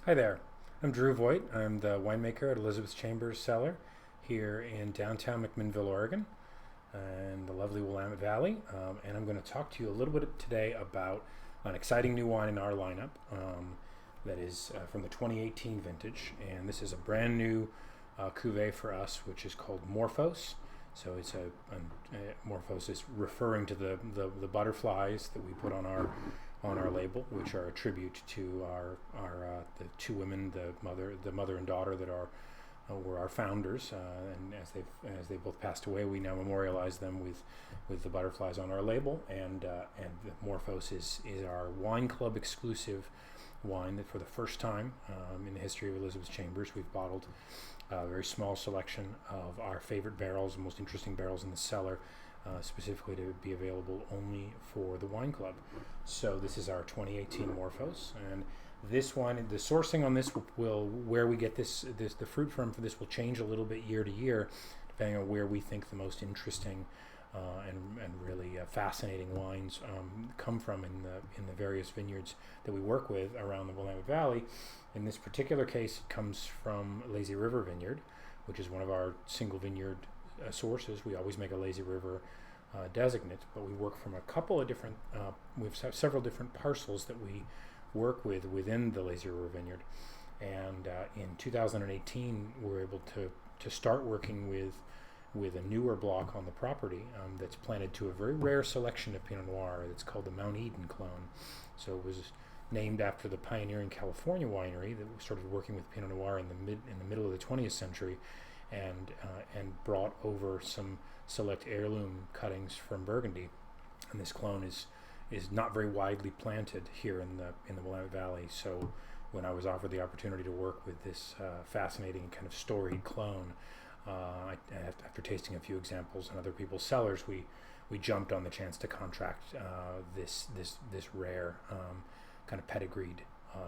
Hi there. I'm Drew Voit. I'm the winemaker at Elizabeth's Chambers Cellar here in downtown McMinnville, Oregon, in the lovely Willamette Valley. And I'm going to talk to you a little bit today about an exciting new wine in our lineup that is from the 2018 vintage. And this is a brand new cuvee for us, which is called Morphos. So Morphos is referring to the butterflies that we put on our label, which are a tribute to our the two women, the mother and daughter that were our founders, and as they both passed away, we now memorialize them with the butterflies on our label. And the Morphos is our wine club exclusive wine that for the first time in the history of Elizabeth's Chambers, we've bottled a very small selection of our favorite barrels, the most interesting barrels in the cellar, specifically to be available only for the wine club. So this is our 2018 Morphos, and this wine, the sourcing on this will where we get the fruit from for this will change a little bit year to year, depending on where we think the most interesting and really fascinating wines come from in the various vineyards that we work with around the Willamette Valley. In this particular case, it comes from Lazy River Vineyard, which is one of our single vineyard sources. We always make a Lazy River designate, but we work from a couple of different, we have several different parcels that we work with within the Lazy River Vineyard. And in 2018, we were able to start working with a newer block on the property that's planted to a very rare selection of Pinot Noir. It's called the Mount Eden clone. So it was named after the pioneering California winery that started working with Pinot Noir in the middle of the 20th century, and brought over some select heirloom cuttings from Burgundy. And this clone is not very widely planted here in the Willamette Valley. So when I was offered the opportunity to work with this fascinating kind of storied clone, after tasting a few examples in other people's cellars, we jumped on the chance to contract this rare kind of pedigreed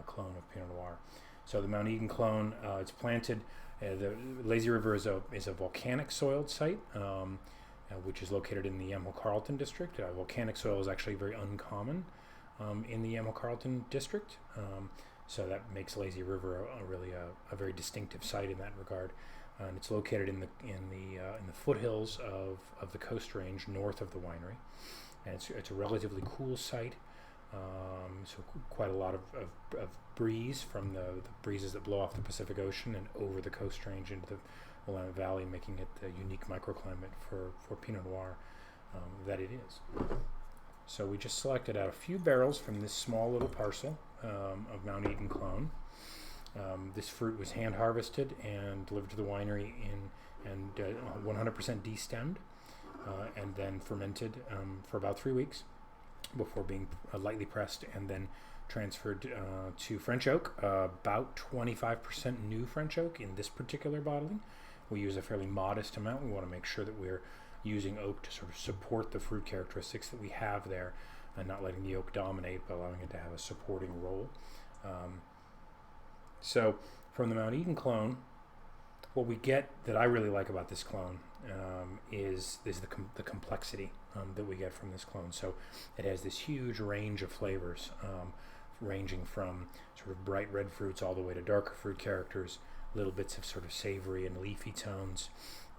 clone of Pinot Noir. So the Mount Eden clone, it's planted. The Lazy River is a volcanic soiled site, which is located in the Carlton district. Volcanic soil is actually very uncommon in the Carlton district, so that makes Lazy River really a very distinctive site in that regard. And it's located in the foothills of the Coast Range north of the winery, and it's a relatively cool site. So quite a lot of breeze from the breezes that blow off the Pacific Ocean and over the Coast Range into the Willamette Valley, making it a unique microclimate for Pinot Noir that it is. So we just selected out a few barrels from this small little parcel of Mount Eden clone. This fruit was hand harvested and delivered to the winery and 100% destemmed and then fermented for about 3 weeks before being lightly pressed and then transferred to French oak, about 25% new French oak in this particular bottling. We use a fairly modest amount. We want to make sure that we're using oak to sort of support the fruit characteristics that we have there and not letting the oak dominate, but allowing it to have a supporting role. So from the Mount Eden clone, what we get that I really like about this clone is the complexity that we get from this clone. So it has this huge range of flavors, ranging from sort of bright red fruits all the way to darker fruit characters, little bits of sort of savory and leafy tones,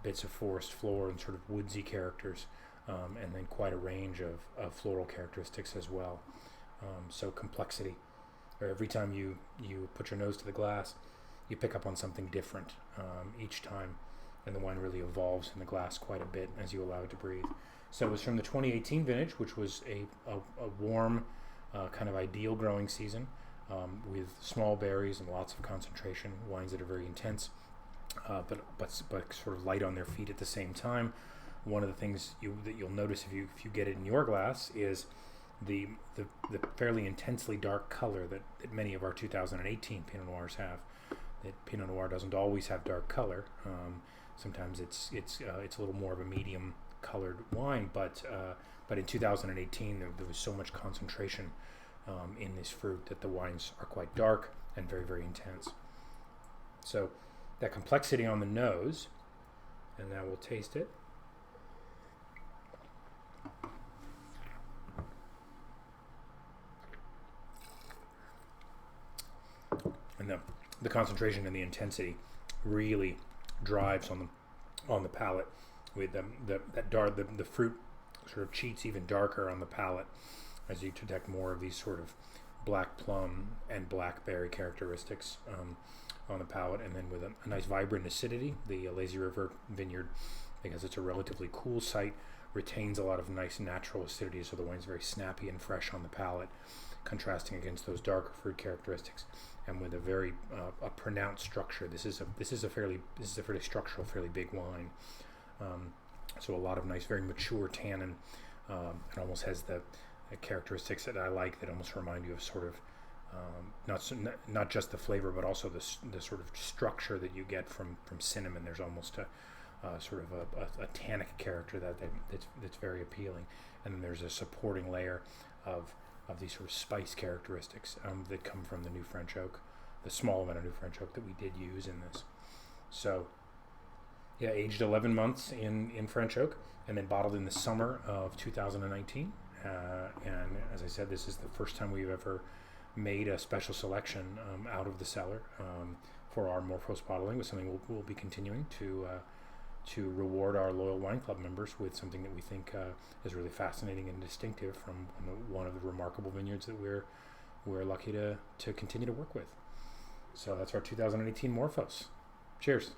bits of forest floor and sort of woodsy characters, and then quite a range of floral characteristics as well. So complexity. Every time you put your nose to the glass, you pick up on something different each time, and the wine really evolves in the glass quite a bit as you allow it to breathe. So it was from the 2018 vintage, which was a warm, kind of ideal growing season with small berries and lots of concentration, wines that are very intense, but sort of light on their feet at the same time. One of the things that you'll notice if you get it in your glass is the fairly intensely dark color that many of our 2018 Pinot Noirs have. That Pinot Noir doesn't always have dark color. Sometimes it's a little more of a medium colored wine, but in 2018 there was so much concentration in this fruit that the wines are quite dark and very, very intense. So that complexity on the nose, and now we'll taste it. And and the concentration and the intensity really drives on the palate. With the fruit sort of cheats even darker on the palate as you detect more of these sort of black plum and blackberry characteristics on the palate, and then with a nice vibrant acidity. The Lazy River Vineyard, because it's a relatively cool site, retains a lot of nice natural acidity, so the wine's very snappy and fresh on the palate, contrasting against those darker fruit characteristics, and with a very a pronounced structure. This is a fairly structural, fairly big wine. So a lot of nice, very mature tannin. It almost has the characteristics that I like, that almost remind you of sort of not just the flavor, but also the sort of structure that you get from cinnamon. There's almost a sort of a tannic character that's very appealing, and then there's a supporting layer of these sort of spice characteristics that come from the new French oak, the small amount of new French oak that we did use in this. So, yeah, aged 11 months in French oak, and then bottled in the summer of 2019. And as I said, this is the first time we've ever made a special selection out of the cellar for our Morphos bottling. With something we'll be continuing to reward our loyal wine club members with something that we think is really fascinating and distinctive from one of the remarkable vineyards that we're lucky to continue to work with. So that's our 2018 Morphos. Cheers.